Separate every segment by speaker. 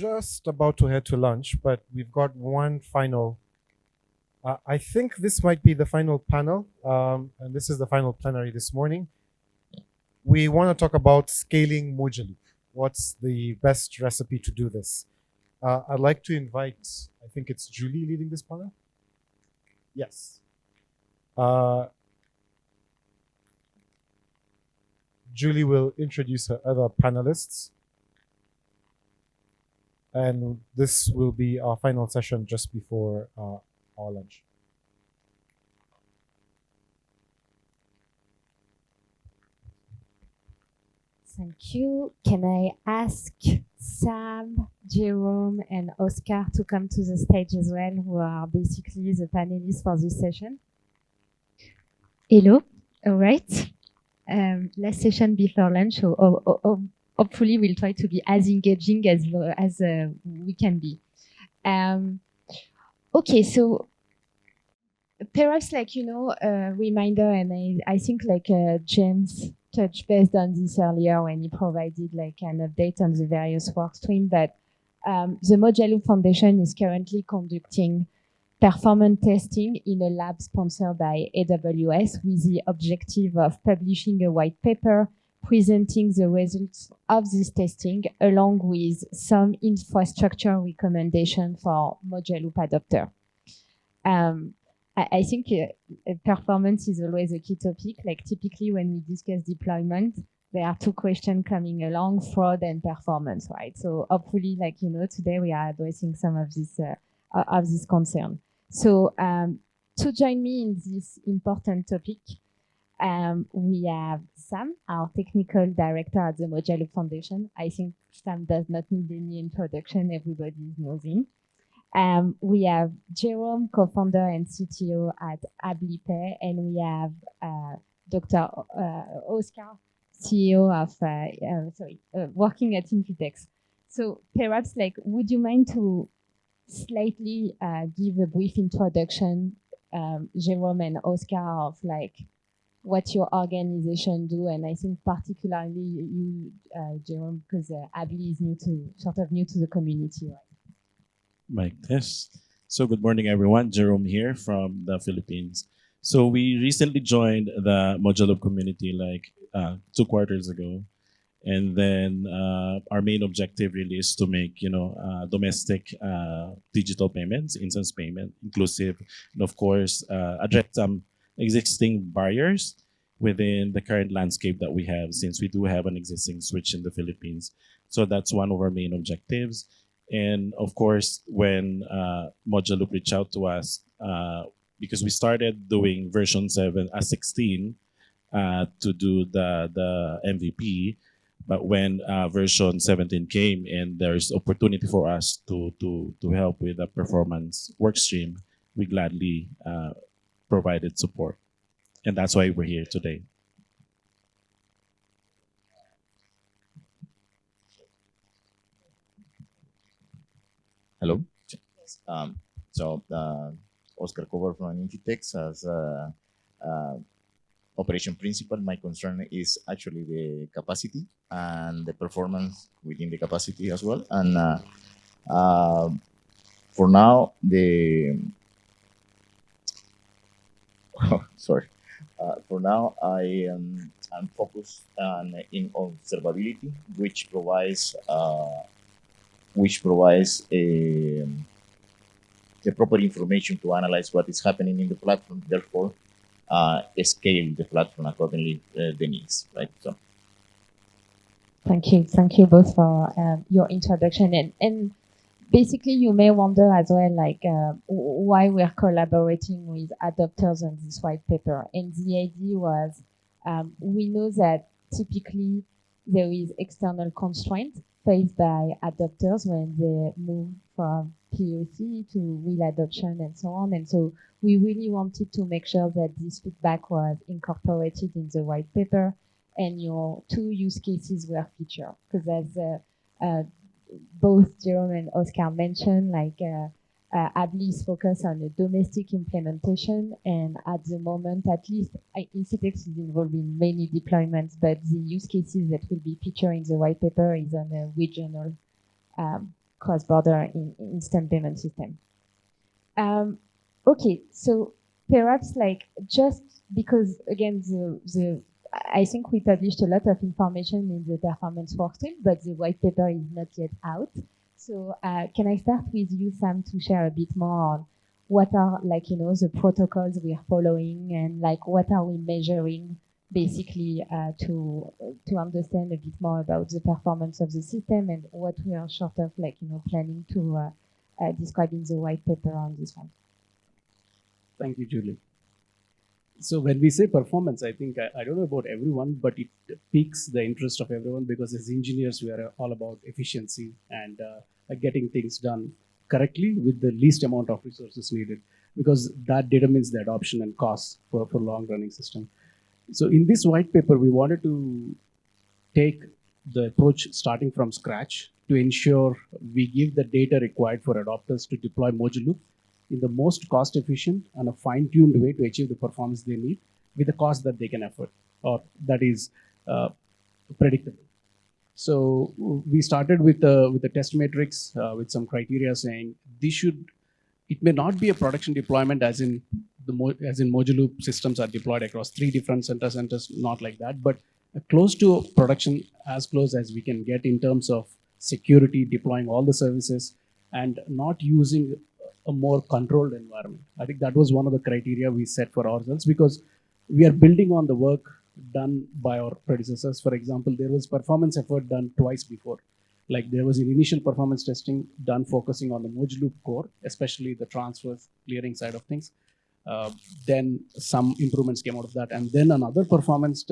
Speaker 1: just about to head to lunch, but we've got one final. I think this might be the final panel, and this is the final plenary this morning. We want to talk about scaling Mojaloop. What's the best recipe to do this? I'd like to invite, I think it's Julie leading this panel. Yes. Julie will introduce her other panelists. And this will be our final session just before our lunch.
Speaker 2: Thank you. Can I ask Sam, Jerome, and Oscar to come to the stage as well, who are basically the panelists for this session? Hello. All right. Last session before lunch, so hopefully we'll try to be as engaging as we can be. Okay, so perhaps a reminder, and I think James touched based on this earlier when he provided an update on the various work streams, but the Mojaloop Foundation is currently conducting performance testing in a lab sponsored by AWS with the objective of publishing a white paper presenting the results of this testing along with some infrastructure recommendation for Mojaloop adopter. I think performance is always a key topic. Typically when we discuss deployment, there are two questions coming along, fraud and performance, right? So hopefully, today we are addressing some of this concern. So to join me in this important topic, we have Sam, our technical director at the Mojaloop Foundation. I think Sam does not need any introduction. Everybody knows him. We have Jerome, co-founder and CTO at Ablipe, and we have Dr. Oscar, CEO of working at Infitex. So perhaps would you mind to slightly give a brief introduction, Jerome and Oscar, of what your organization do, and I think particularly you, Jerome, because Abli is new to the community, right?
Speaker 3: Mic test. So good morning, everyone. Jerome here from the Philippines. So we recently joined the Mojaloop community 2 quarters ago. And then our main objective really is to make, domestic digital payments, instance payment, inclusive, and of course, address some existing barriers within the current landscape that we have, since we do have an existing switch in the Philippines. So that's one of our main objectives. And of course, when Mojaloop reached out to us, because we started doing version 16 to do the MVP, but when version 17 came and there's opportunity for us to help with the performance workstream, we gladly provided support. And that's why we're here today.
Speaker 4: Hello. Oscar Cover from Infitex as operation principal. My concern is actually the capacity and the performance within the capacity as well. And for now, for now, I am focused in observability, which provides the proper information to analyze what is happening in the platform, therefore scale the platform accordingly the needs, right? So.
Speaker 2: Thank you both for your introduction, and basically you may wonder as well why we are collaborating with adopters on this white paper. And the idea was we know that typically there is external constraint faced by adopters when they move from POC to real adoption and so on. And so we really wanted to make sure that this feedback was incorporated in the white paper and your two use cases were featured. Because as both Jerome and Oscar mentioned, Abli is focused on a domestic implementation, and at the moment, at least, Infitex is involved in many deployments, but the use cases that will be featured in the white paper is on a regional cross-border instant payment system. Okay, so perhaps like just because again I think we published a lot of information in the performance workstream, but the white paper is not yet out. So can I start with you, Sam, to share a bit more on what are like the protocols we are following and like what are we measuring basically to understand a bit more about the performance of the system and what we are sort of like planning to describe in the white paper on this one.
Speaker 5: Thank you, Julie. So when we say performance, I think I don't know about everyone, but it piques the interest of everyone because as engineers, we are all about efficiency and getting things done correctly with the least amount of resources needed, because that determines the adoption and cost for long-running system. So in this white paper, we wanted to take the approach starting from scratch to ensure we give the data required for adopters to deploy Mojaloop in the most cost-efficient and a fine-tuned way to achieve the performance they need with the cost that they can afford or that is predictable. So we started with the test matrix with some criteria saying it may not be a production deployment as in Mojaloop systems are deployed across 3 different centers, not like that, but close to production, as close as we can get in terms of security, deploying all the services, and not using a more controlled environment. I think that was one of the criteria we set for ourselves because we are building on the work done by our predecessors. For example, there was performance effort done twice before. Like there was an initial performance testing done focusing on the Mojaloop core, especially the transfers clearing side of things. Then some improvements came out of that. And then another performance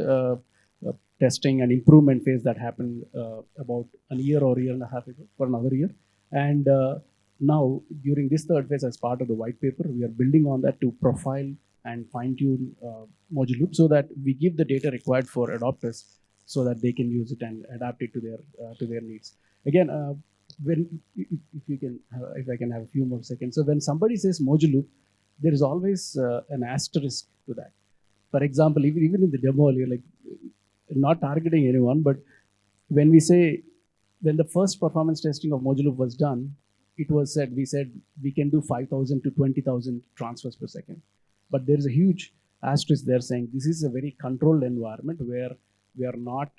Speaker 5: testing and improvement phase that happened about a year or year and a half ago for another year. And now, during this third phase, as part of the white paper, we are building on that to profile and fine-tune Mojaloop so that we give the data required for adopters so that they can use it and adapt it to their needs. Again, if I can have a few more seconds. So when somebody says Mojaloop, there is always an asterisk to that. For example, even in the demo earlier, like not targeting anyone, but when the first performance testing of Mojaloop was done, we said we can do 5,000 to 20,000 transfers per second. But there is a huge asterisk there saying this is a very controlled environment where we are not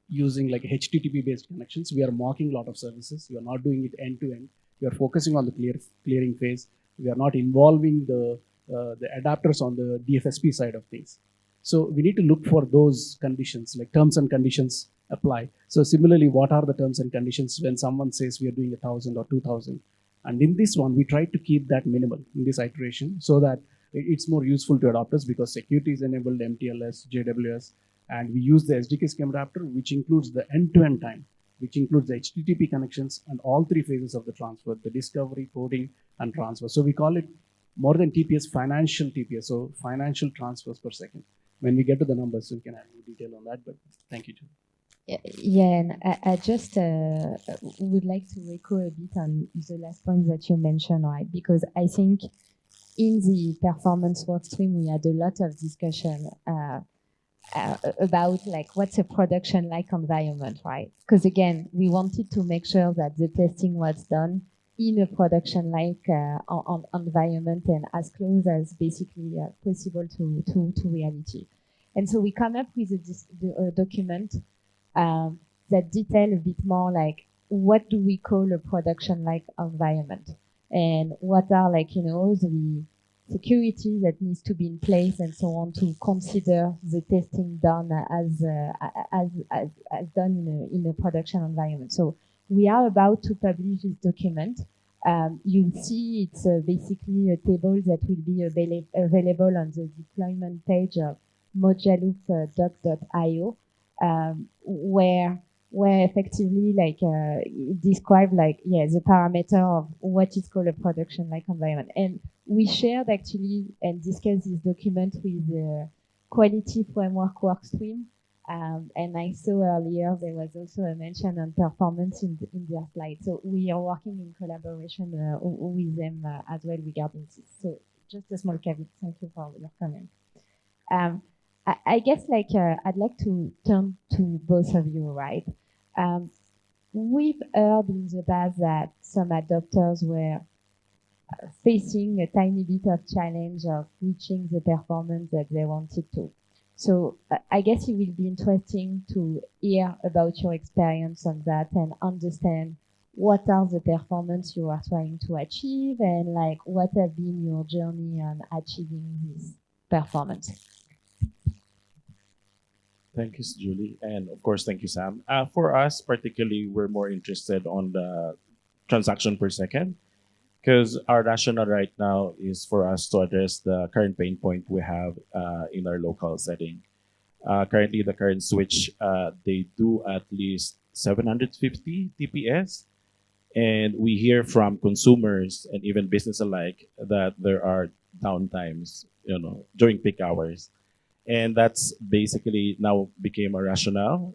Speaker 5: using like HTTP based connections. We are mocking a lot of services. We are not doing it end to end. We are focusing on the clearing phase. We are not involving the adapters on the DFSP side of things. So we need to look for those conditions, like terms and conditions apply. So similarly, what are the terms and conditions when someone says we are doing 1,000 or 2,000? And in this one, we try to keep that minimal in this iteration so that it's more useful to adopters because security is enabled, MTLS, JWS, and we use the SDK scheme adapter, which includes the end-to-end time, which includes the HTTP connections and all 3 phases of the transfer, the discovery, coding, and transfer. So we call it more than TPS, financial TPS, so financial transfers per second. When we get to the numbers, we can add more detail on that, but thank you, Jim.
Speaker 2: Yeah, and I just would like to echo a bit on the last point that you mentioned, right? Because I think in the performance workstream, we had a lot of discussion about like what's a production-like environment, right? Because again, we wanted to make sure that the testing was done in a production-like environment and as close as basically possible to reality. And so we come up with a document that detail a bit more like what do we call a production-like environment and what are like, the security that needs to be in place and so on to consider the testing done as done in a production environment. So we are about to publish this document. You see it's basically a table that will be available on the deployment page of mojaloop.io, where effectively describe the parameter of what is called a production-like environment. And we shared actually and discussed this document with the quality framework workstream. And I saw earlier there was also a mention on performance in their slide. So we are working in collaboration with them as well regarding this. So just a small caveat. Thank you for your comment. I guess I'd like to turn to both of you, right? we've heard in the past that some adopters were facing a tiny bit of challenge of reaching the performance that they wanted to. So I guess it will be interesting to hear about your experience on that and understand what are the performance you are trying to achieve and like what have been your journey on achieving this performance.
Speaker 3: Thank you, Julie, and of course, thank you, Sam. For us, particularly, we're more interested on the transaction per second because our rationale right now is for us to address the current pain point we have in our local setting. Currently, the current switch, they do at least 750 TPS, and we hear from consumers and even business alike that there are downtimes, during peak hours, and that's basically now became a rationale.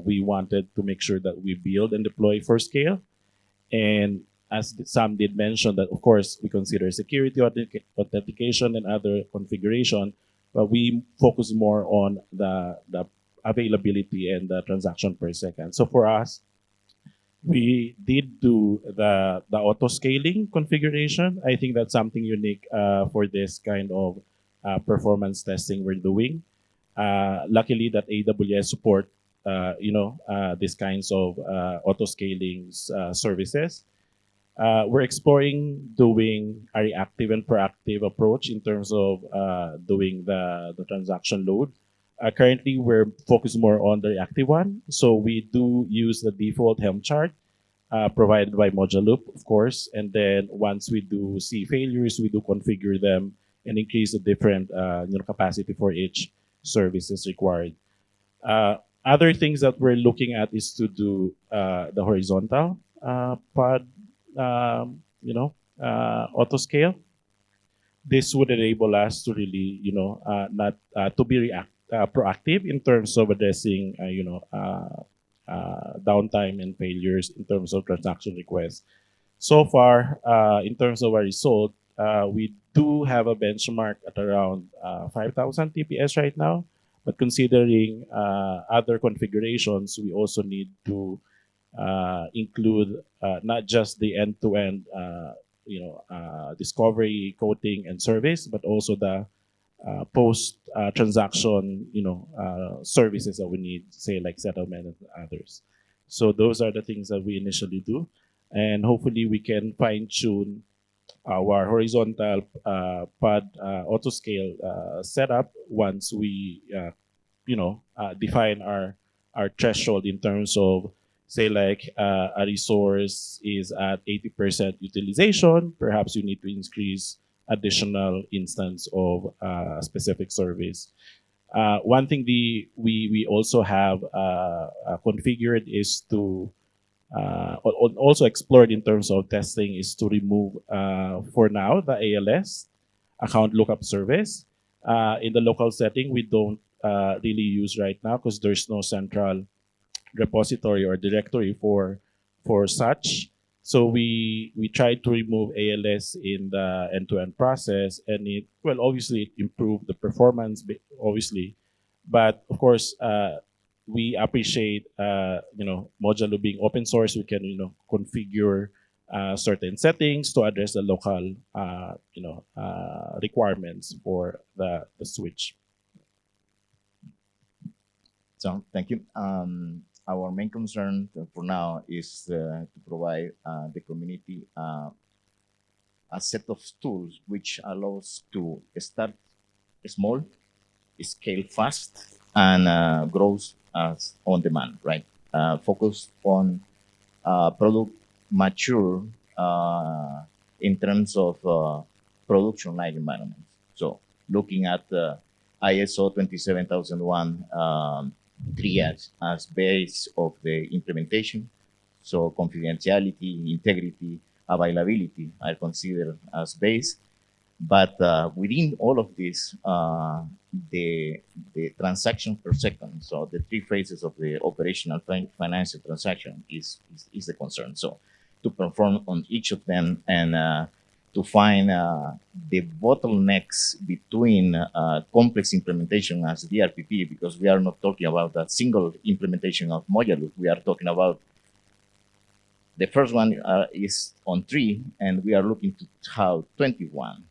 Speaker 3: We wanted to make sure that we build and deploy for scale, and as Sam did mention, that of course we consider security authentication and other configuration, but we focus more on the availability and the transaction per second. So for us, we did do the auto scaling configuration. I think that's something unique for this kind of performance testing we're doing. Luckily, that AWS support these kinds of auto scaling services. We're exploring doing a reactive and proactive approach in terms of doing the transaction load. Currently, we're focused more on the reactive one. So we do use the default Helm chart provided by Mojaloop, of course. And then once we do see failures, we do configure them and increase the different capacity for each service is required. Other things that we're looking at is to do the horizontal pod, auto scale. This would enable us to really, not to be proactive in terms of addressing, downtime and failures in terms of transaction requests. So far, in terms of our result, we do have a benchmark at around 5,000 TPS right now. But considering other configurations, we also need to include not just the end-to-end, discovery, coding, and service, but also the post-transaction, services that we need, say like settlement and others. So those are the things that we initially do, and hopefully we can fine-tune our horizontal pod auto scale setup once we, define our threshold in terms of, say like a resource is at 80% utilization, perhaps you need to increase additional instance of a specific service. One thing we also have configured is to also explored in terms of testing is to remove for now the ALS account lookup service. In the local setting, we don't really use right now because there's no central repository or directory for such. So we tried to remove ALS in the end-to-end process, and it obviously it improved the performance, obviously, but of course we appreciate Mojaloop being open source. We can configure certain settings to address the local requirements for the switch.
Speaker 4: So thank you. Our main concern for now is to provide the community a set of tools which allows to start small, scale fast, and grows on demand, right? Focus on product mature in terms of production-like environments. So looking at ISO 27001 triage as base of the implementation. So confidentiality, integrity, availability are considered as base. But within all of this, the transaction per second, so the three phases of the operational financial transaction is the concern. So to perform on each of them and to find the bottlenecks between complex implementation as DRPP, because we are not talking about a single implementation of Mojaloop. We are talking about The first one is on 3, and we are looking to have 21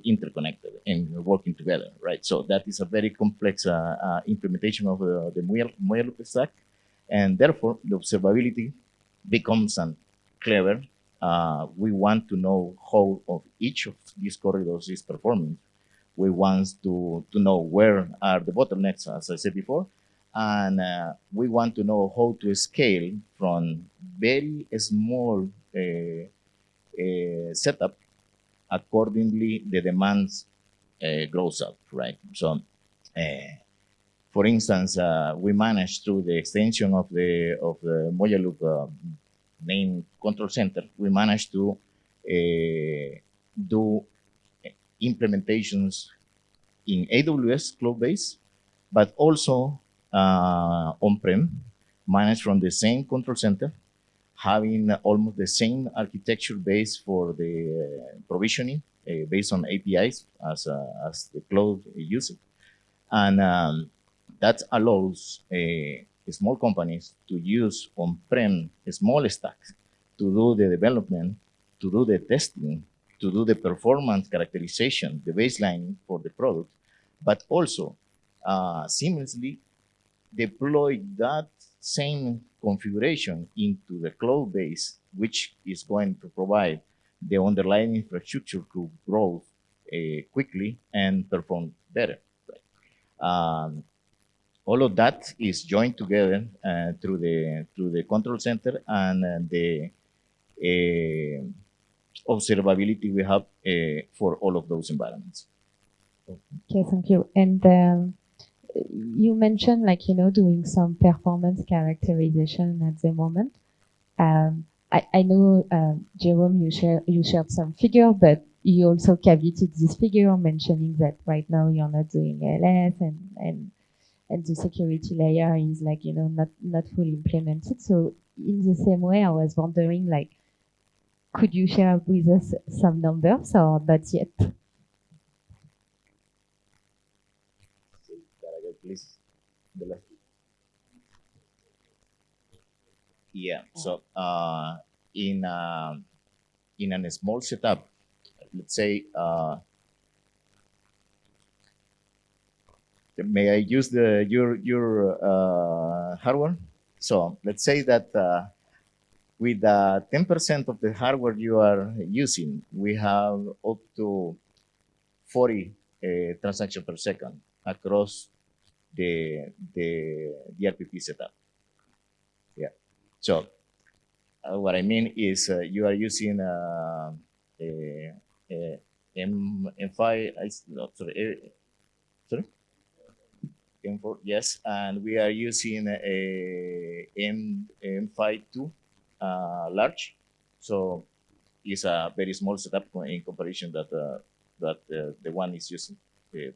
Speaker 4: interconnected and working together, right? So that is a very complex implementation of the Mojaloop stack, and therefore the observability becomes clever. We want to know how of each of these corridors is performing. We want to know where are the bottlenecks, as I said before, and we want to know how to scale from very small setup. Accordingly, the demands grows up, right? So, for instance, we managed through the extension of the Mojaloop main control center, we managed to do implementations in AWS cloud base, but also on-prem, managed from the same control center, having almost the same architecture base for the provisioning based on APIs as the cloud user. And that allows small companies to use on-prem small stacks to do the development, to do the testing, to do the performance characterization, the baseline for the product, but also seamlessly deploy that same configuration into the cloud base, which is going to provide the underlying infrastructure to grow quickly and perform better. Right? All of that is joined together through the control center and the observability we have for all of those environments.
Speaker 2: Okay, thank you. And you mentioned, like, doing some performance characterization at the moment. I know, Jerome, you shared some figure, but you also caveated this figure, mentioning that right now you're not doing LS and the security layer is, like, not fully implemented. So in the same way, I was wondering, like, could you share with us some numbers or not yet?
Speaker 4: Please. Yeah. So in a small setup, let's say, may I use your hardware? So let's say that with 10% of the hardware you are using, we have up to 40 transactions per second across the RPP setup. Yeah. So what I mean is you are using M5. Sorry. M4, yes, and we are using a M52 large, so it's a very small setup in comparison that the one is using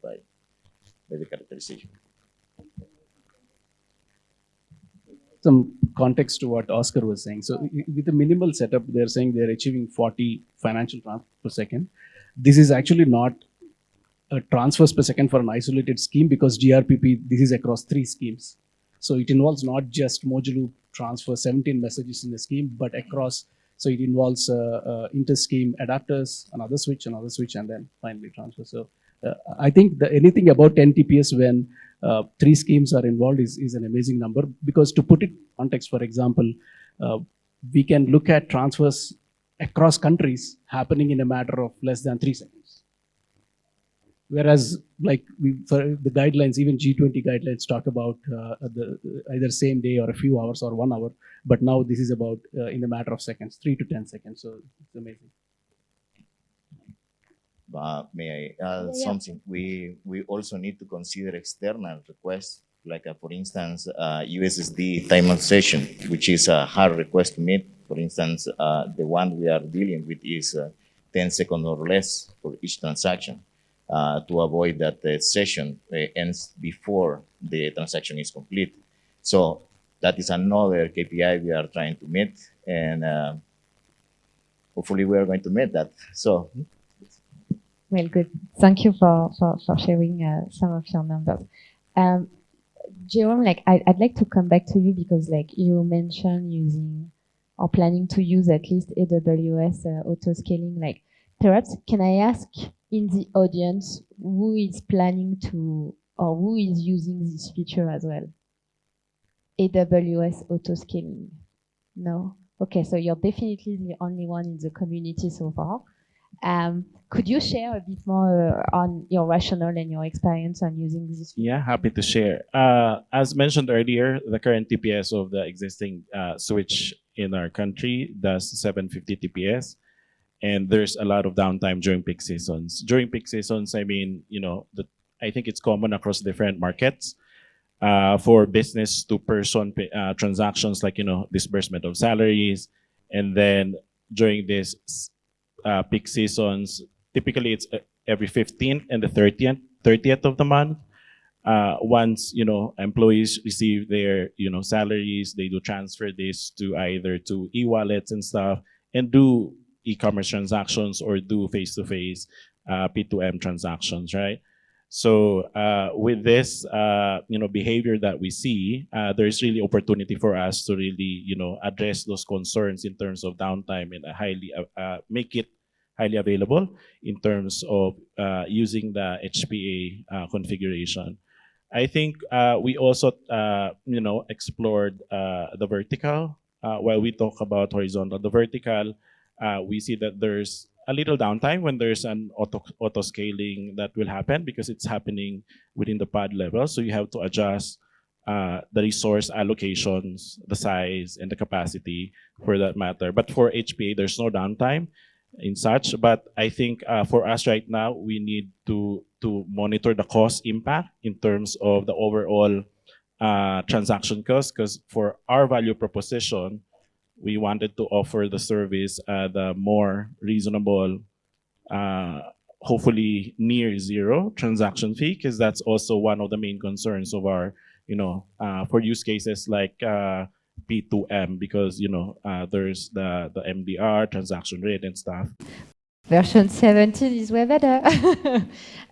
Speaker 4: by the characterization.
Speaker 5: Some context to what Oscar was saying. So with a minimal setup, they're saying they're achieving 40 financial transfers per second. This is actually not transfers per second for an isolated scheme, because gRPP, this is across 3 schemes. So it involves not just Mojaloop transfer 17 messages in the scheme, but across. So it involves inter-scheme adapters, another switch, and then finally transfer. So I think anything about 10 TPS when 3 schemes are involved is an amazing number, because to put it in context, for example, we can look at transfers across countries happening in a matter of less than 3 seconds. Whereas, like, for the guidelines, even G20 guidelines talk about either same day or a few hours or 1 hour, but now this is about in a matter of seconds, 3 to 10 seconds. So it's amazing.
Speaker 4: May I add something? We also need to consider external requests, like for instance, USSD timer session, which is a hard request to meet. For instance, the one we are dealing with is 10 seconds or less for each transaction. To avoid that the session ends before the transaction is complete. So that is another KPI we are trying to meet, and hopefully we are going to meet that. So,
Speaker 2: well, good. Thank you for sharing some of your numbers. Jerome, like, I'd like to come back to you, because, like, you mentioned using are planning to use at least AWS auto scaling. Like, perhaps can I ask in the audience who is planning to or who is using this feature as well? AWS auto scaling. No? Okay, so you're definitely the only one in the community so far. Could you share a bit more on your rationale and your experience on using this?
Speaker 3: Yeah, happy to share. As mentioned earlier, the current TPS of the existing switch in our country does 750 TPS, and there's a lot of downtime during peak seasons. During peak seasons, I mean, I think it's common across different markets. For business to person transactions like disbursement of salaries, and then during this peak seasons, typically it's every 15th and the 30th of the month. Once employees receive their salaries, they do transfer this to either to e-wallets and stuff, and do e-commerce transactions or do face-to-face P2M transactions, right? So with this behavior that we see, there's really opportunity for us to really address those concerns in terms of downtime and make it highly available in terms of using the HPA configuration. I think we also explored the vertical. While we talk about horizontal, the vertical, we see that there's a little downtime when there's an auto scaling that will happen because it's happening within the pod level. So you have to adjust the resource allocations, the size, and the capacity for that matter. But for HPA, there's no downtime in such. But I think for us right now, we need to monitor the cost impact in terms of the overall transaction cost, because for our value proposition, we wanted to offer the service at a more reasonable, hopefully near zero transaction fee, because that's also one of the main concerns of our, for use cases like P2M, because there's the MDR transaction rate and stuff.
Speaker 2: Version 17 is way better.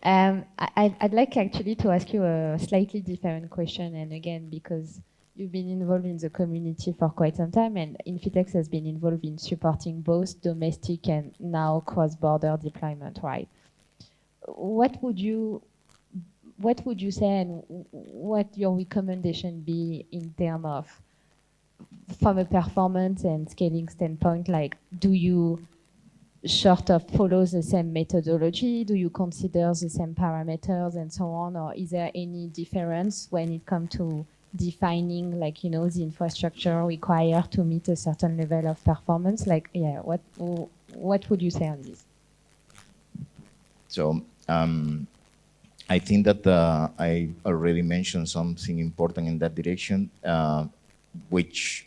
Speaker 2: I'd like actually to ask you a slightly different question, and again, because you've been involved in the community for quite some time, and Infitex has been involved in supporting both domestic and now cross-border deployment, right? What would you say, and what your recommendation be in terms of, from a performance and scaling standpoint? Like, do you sort of follow the same methodology? Do you consider the same parameters and so on? Or is there any difference when it comes to defining, like, the infrastructure required to meet a certain level of performance? Like, yeah, what would you say on this?
Speaker 4: So I think that I already mentioned something important in that direction, which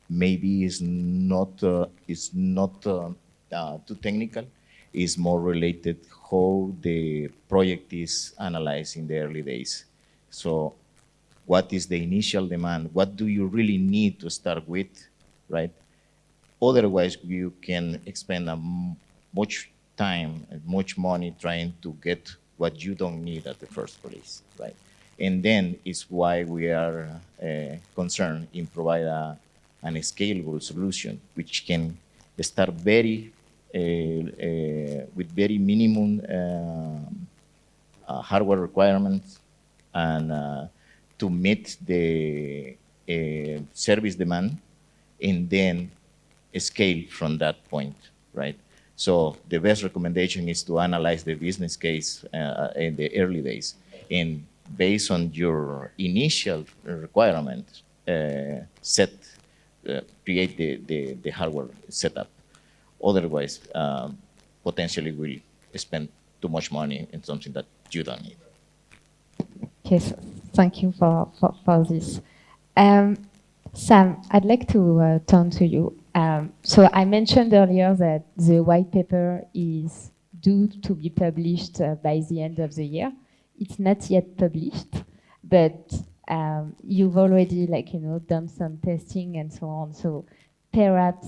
Speaker 4: maybe is not too technical, is more related how the project is analyzed in the early days. So what is the initial demand? What do you really need to start with, right? Otherwise, you can expend much time and much money trying to get what you don't need at the first place, right? And then it's why we are concerned in provide a scalable solution, which can start with very minimum hardware requirements, and to meet the service demand, and then scale from that point, right? So the best recommendation is to analyze the business case in the early days, and based on your initial requirement, create the hardware setup. Otherwise, potentially will spend too much money in something that you don't need.
Speaker 2: Yes, thank you for this. Sam, I'd like to turn to you. So I mentioned earlier that the white paper is due to be published by the end of the year. It's not yet published, but you've already done some testing and so on. So perhaps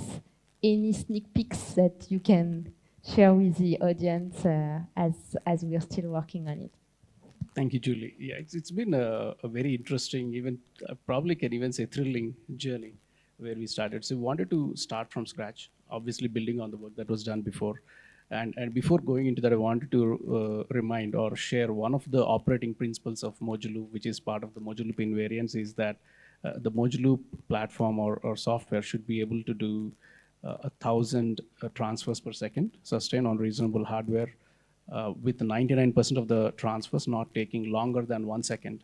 Speaker 2: any sneak peeks that you can share with the audience as we are still working on it.
Speaker 5: Thank you, Julie. Yeah, it's been a very interesting, even probably can even say thrilling journey. where we started. So we wanted to start from scratch, obviously building on the work that was done before. And before going into that, I wanted to remind or share one of the operating principles of Mojaloop, which is part of the Mojaloop invariance, is that the Mojaloop platform or software should be able to do 1,000 transfers per second, sustained on reasonable hardware, with 99% of the transfers not taking longer than 1 second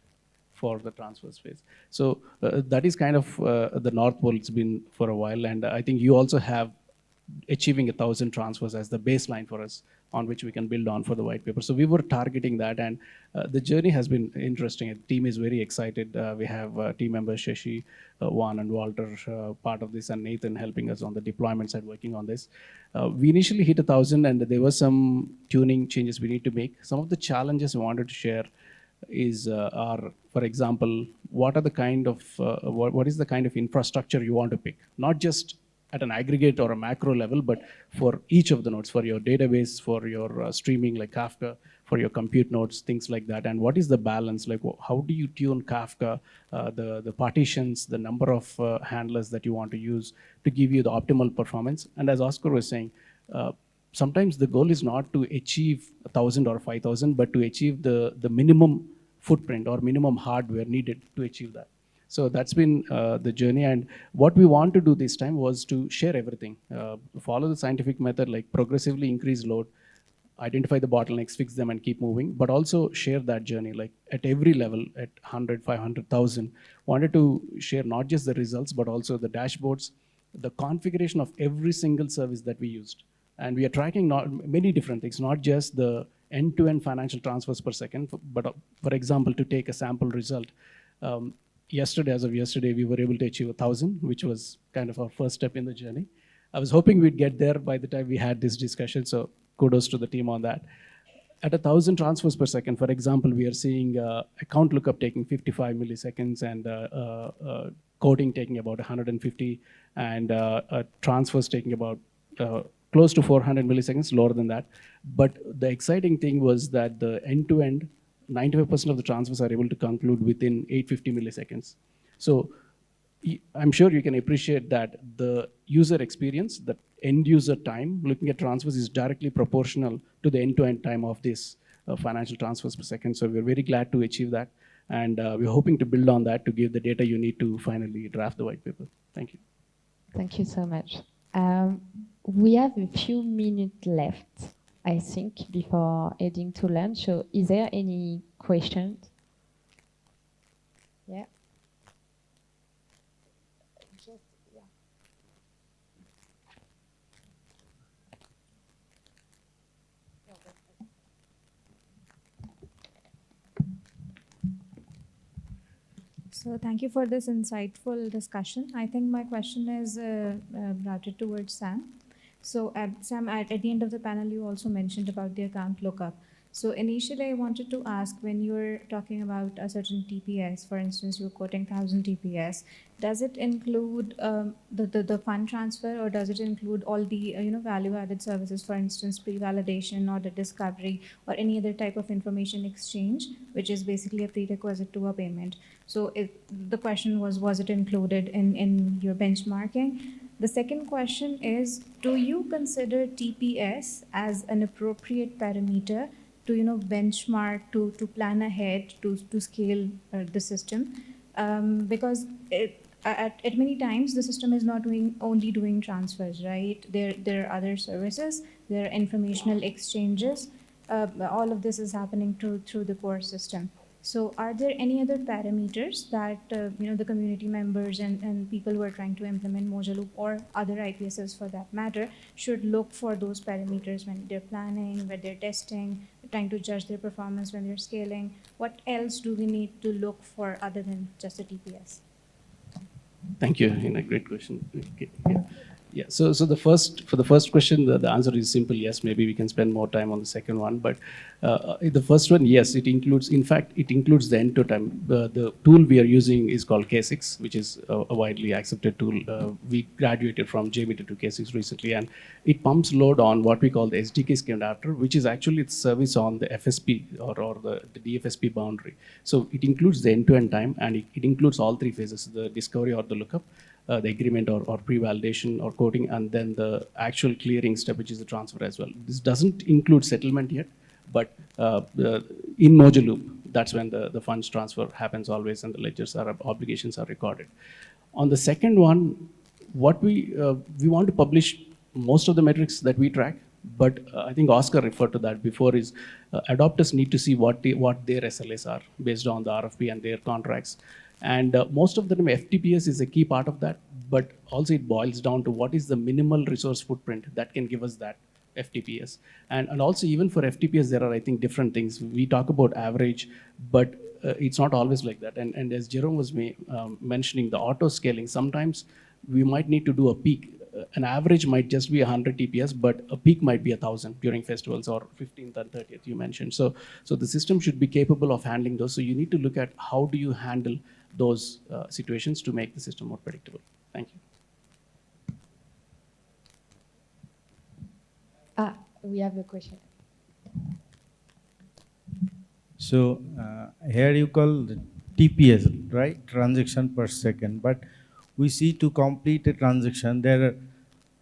Speaker 5: for the transfer space. So that is kind of the North Pole. It's been for a while, and I think you also have achieving 1,000 transfers as the baseline for us on which we can build on for the white paper. So we were targeting that, and the journey has been interesting. The team is very excited. We have team members Shashi, Juan, and Walter part of this, and Nathan helping us on the deployment side, working on this. We initially hit 1,000, and there were some tuning changes we need to make. Some of the challenges we wanted to share is for example, what are the kind of what is the kind of infrastructure you want to pick, not just at an aggregate or a macro level, but for each of the nodes, for your database, for your streaming like Kafka, for your compute nodes, things like that. And what is the balance? Like, how do you tune Kafka, the partitions, the number of handlers that you want to use to give you the optimal performance? And as Oscar was saying, sometimes the goal is not to achieve 1,000 or 5,000, but to achieve the minimum footprint or minimum hardware needed to achieve that. So that's been the journey. And what we want to do this time was to share everything, follow the scientific method, like progressively increase load, identify the bottlenecks, fix them, and keep moving, but also share that journey, like at every level, at 100, 500,000. Wanted to share not just the results, but also the dashboards, the configuration of every single service that we used. And we are tracking many different things, not just the end-to-end financial transfers per second, but for example, to take a sample result, as of yesterday, we were able to achieve 1,000, which was kind of our first step in the journey. I was hoping we'd get there by the time we had this discussion, so kudos to the team on that. At 1,000 transfers per second, for example, we are seeing account lookup taking 55 milliseconds and coding taking about 150, and transfers taking about close to 400 milliseconds, lower than that. But the exciting thing was that the end-to-end, 95% of the transfers are able to conclude within 850 milliseconds. So I'm sure you can appreciate that the user experience, the end user time looking at transfers is directly proportional to the end-to-end time of this financial transfers per second. So we're very glad to achieve that. And we're hoping to build on that to give the data you need to finally draft the white paper. Thank you.
Speaker 2: Thank you so much. We have a few minutes left, I think, before heading to lunch. So is there any questions? Yeah.
Speaker 6: So thank you for this insightful discussion. I think my question is routed towards Sam. So Sam, at the end of the panel, you also mentioned about the account lookup. So initially, I wanted to ask, when you were talking about a certain TPS, for instance, you're quoting 1,000 TPS, does it include the fund transfer, or does it include all the value-added services, for instance, pre-validation or the discovery or any other type of information exchange, which is basically a prerequisite to a payment? So the question was it included in your benchmarking? The second question is, do you consider TPS as an appropriate parameter to benchmark, to plan ahead, to scale the system? Because at many times the system is not only doing transfers, right? There are other services, there are informational exchanges. All of this is happening through the core system. So are there any other parameters that the community members and people who are trying to implement Mojaloop or other IPSs for that matter should look for those parameters when they're planning, when they're testing, trying to judge their performance when they're scaling? What else do we need to look for other than just a TPS?
Speaker 5: Thank you. Great question. Okay. Yeah. So for the first question, the answer is simple yes. Maybe we can spend more time on the second one, but the first one, yes, it includes. In fact, it includes the end-to time. The tool we are using is called K6, which is a widely accepted tool. We graduated from JMeter to K6 recently, and it pumps load on what we call the SDK scheme adapter, which is actually its service on the FSP or the DFSP boundary. So it includes the end-to-end time, and it includes all three phases: the discovery or the lookup, the agreement or pre-validation or coding, and then the actual clearing step, which is the transfer as well. This doesn't include settlement yet, but in Mojaloop, that's when the funds transfer happens always, and the ledgers are obligations are recorded. On the second one, what we want to publish most of the metrics that we track, but I think Oscar referred to that before, is adopters need to see what their SLAs are based on the RFP and their contracts. And most of the time, FTPS is a key part of that, but also it boils down to what is the minimal resource footprint that can give us that FTPS. And also even for FTPS, there are, I think, different things. We talk about average, but it's not always like that. And as Jerome was mentioning, the auto scaling, sometimes we might need to do a peak. An average might just be 100 TPS, but a peak might be 1,000 during festivals or 15th and 30th you mentioned. So the system should be capable of handling those. So you need to look at how do you handle those situations to make the system more predictable. Thank you.
Speaker 2: We have a question.
Speaker 7: So here you call the TPS, right? Transaction per second. But we see to complete a transaction, there are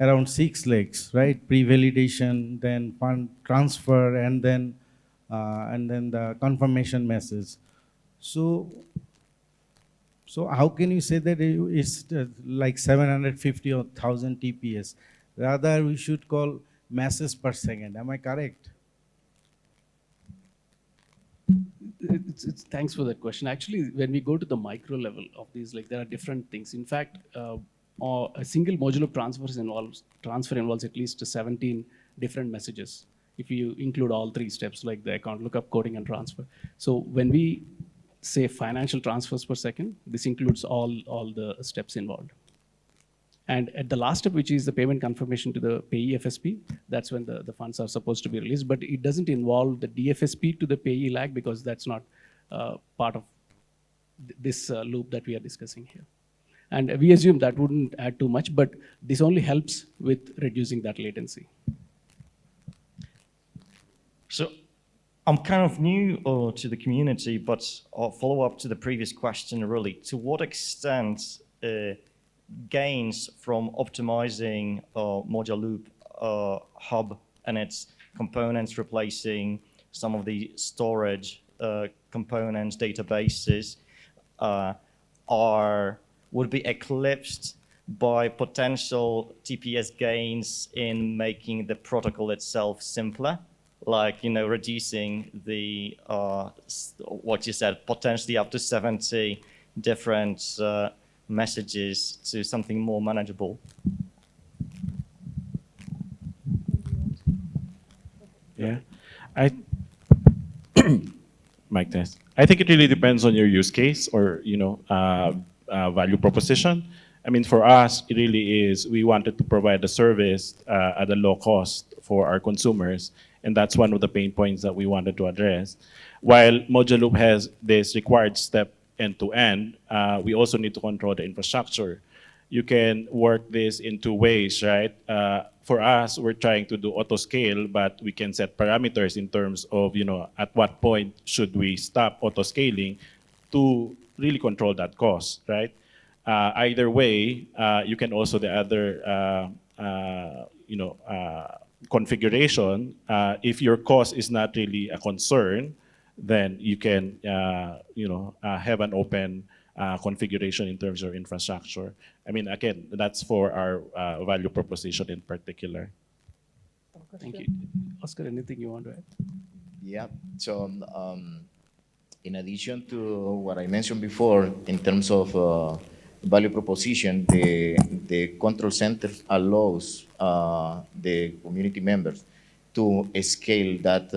Speaker 7: around 6 legs, right? Pre-validation, then fund transfer, and then the confirmation message. So how can you say that it's like 750 or 1,000 TPS? Rather, we should call masses per second. Am I correct?
Speaker 5: Thanks for that question. Actually, when we go to the micro level of these, like there are different things. In fact, a single Mojaloop transfer involves at least 17 different messages if you include all 3 steps, like the account lookup, coding, and transfer. So when we say financial transfers per second, this includes all the steps involved. And at the last step, which is the payment confirmation to the payee FSP, that's when the funds are supposed to be released. But it doesn't involve the DFSP to the payee lag, because that's not part of this loop that we are discussing here. And we assume that wouldn't add too much, but this only helps with reducing that latency.
Speaker 8: So I'm kind of new to the community, but I'll follow up to the previous question really. To what extent gains from optimizing Mojaloop hub and its components, replacing some of the storage components, databases, would be eclipsed by potential TPS gains in making the protocol itself simpler, like, you know, reducing the what you said, potentially up to 70 different messages to something more manageable.
Speaker 3: Yeah, mic test. I think it really depends on your use case or value proposition. I mean, for us, it really is, we wanted to provide a service at a low cost for our consumers, and that's one of the pain points that we wanted to address. While Mojaloop has this required step end-to-end, we also need to control the infrastructure. You can work this in 2 ways, right? For us, we're trying to do auto scale, but we can set parameters in terms of, at what point should we stop auto scaling to really control that cost, right? Either way, you can also, the other, configuration, if your cost is not really a concern, then you can, have an open configuration in terms of infrastructure. I mean, again, that's for our value proposition in particular.
Speaker 5: Thank you. Oscar, anything you want to add?
Speaker 4: Yeah. So in addition to what I mentioned before, in terms of value proposition, the control center allows the community members to scale that,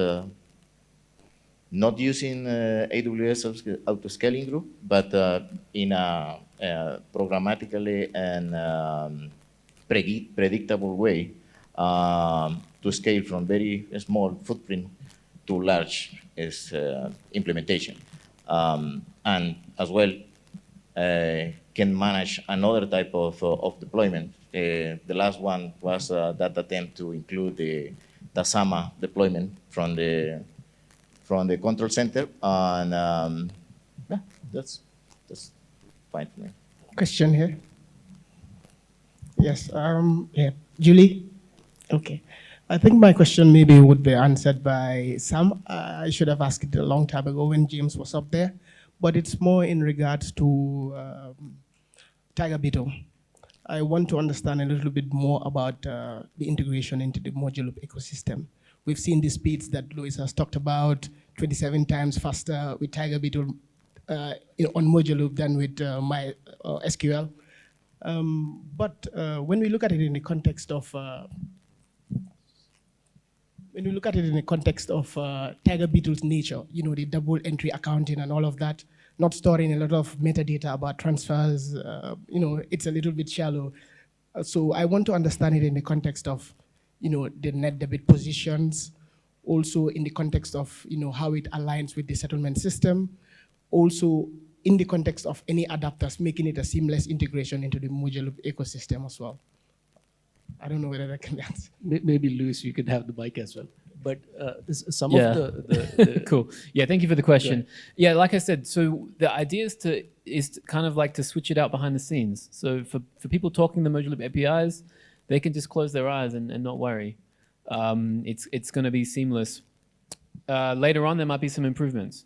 Speaker 4: not using AWS auto-scaling group, but in a programmatically and predictable way to scale from very small footprint to large implementation. And as well, can manage another type of deployment. The last one was that attempt to include the SAMA deployment from the control center, and yeah, that's fine for me.
Speaker 9: Question here. Yes. Yeah. Julie? Okay. I think my question maybe would be answered by Sam. I should have asked it a long time ago when James was up there, but it's more in regards to Tiger Beetle. I want to understand a little bit more about the integration into the Mojaloop ecosystem. We've seen the speeds that Louis has talked about, 27 times faster with Tiger Beetle on Mojaloop than with my SQL. But when we look at it in the context of Tiger Beetle's nature, the double entry accounting and all of that, not storing a lot of metadata about transfers, it's a little bit shallow. So I want to understand it in the context of, the net debit positions, also in the context of, how it aligns with the settlement system, also in the context of any adapters, making it a seamless integration into the Mojaloop ecosystem as well. I don't know whether that can answer.
Speaker 5: Maybe Luis, you can have the mic as well. But some
Speaker 10: Yeah.
Speaker 5: of the
Speaker 10: Cool. Yeah, thank you for the question. Yeah, like I said, so the idea is to kind of like to switch it out behind the scenes. So for people talking the Mojaloop APIs, they can just close their eyes and not worry. It's going to be seamless. Later on, there might be some improvements.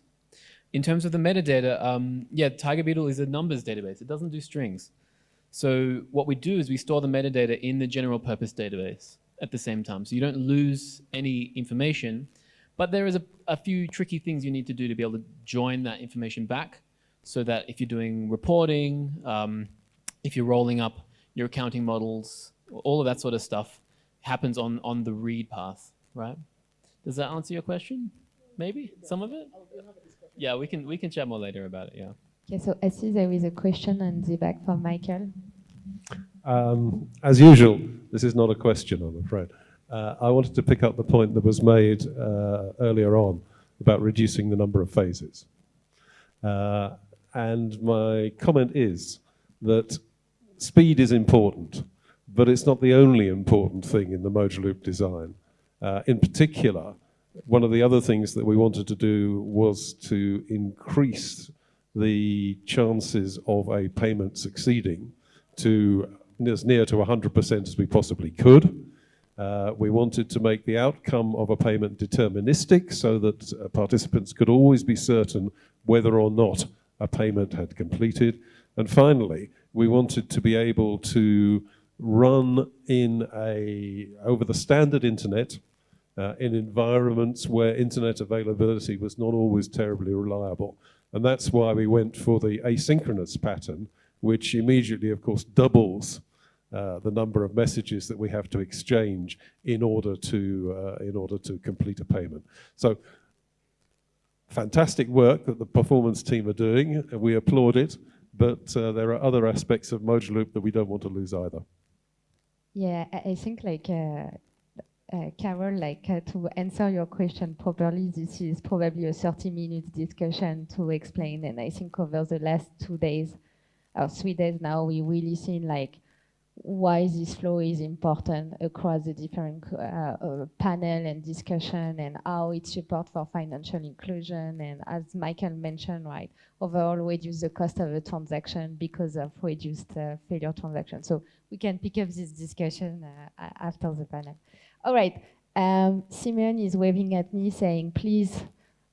Speaker 10: In terms of the metadata, yeah, Tiger Beetle is a numbers database. It doesn't do strings. So what we do is we store the metadata in the general purpose database at the same time. So you don't lose any information, but there is a few tricky things you need to do to be able to join that information back so that if you're doing reporting, if you're rolling up your accounting models, all of that sort of stuff happens on the read path, right? Does that answer your question? Maybe some of it? Yeah, we can chat more later about it, yeah.
Speaker 2: Okay, so I see there is a question on the back from Michael.
Speaker 11: As usual, this is not a question, I'm afraid. I wanted to pick up the point that was made earlier on about reducing the number of phases. And my comment is that speed is important, but it's not the only important thing in the Mojaloop design. In particular, one of the other things that we wanted to do was to increase the chances of a payment succeeding to as near to 100% as we possibly could. We wanted to make the outcome of a payment deterministic so that participants could always be certain whether or not a payment had completed. And finally, we wanted to be able to run over the standard internet in environments where internet availability was not always terribly reliable. And that's why we went for the asynchronous pattern, which immediately, of course, doubles the number of messages that we have to exchange in order to complete a payment. So, fantastic work that the performance team are doing, and we applaud it, but there are other aspects of Mojaloop that we don't want to lose either.
Speaker 2: Yeah, I think Carol, to answer your question properly, this is probably a 30-minute discussion to explain, and I think over the last 2 days or 3 days now, we really seen why this flow is important across the different panel and discussion, and how it supports for financial inclusion, and as Michael mentioned, right, overall reduce the cost of a transaction because of reduced failure transaction. So we can pick up this discussion after the panel. All right, Simeon is waving at me saying, please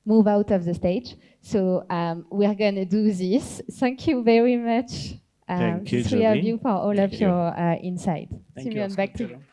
Speaker 2: move out of the stage. So we're gonna do this. Thank you very much.
Speaker 3: Thank you,
Speaker 2: three of
Speaker 3: Julie.
Speaker 2: you for all of
Speaker 3: Thank you.
Speaker 2: your insight.
Speaker 5: Thank you,
Speaker 2: Simeon,
Speaker 5: Oscar
Speaker 2: back to you.
Speaker 5: Jerome.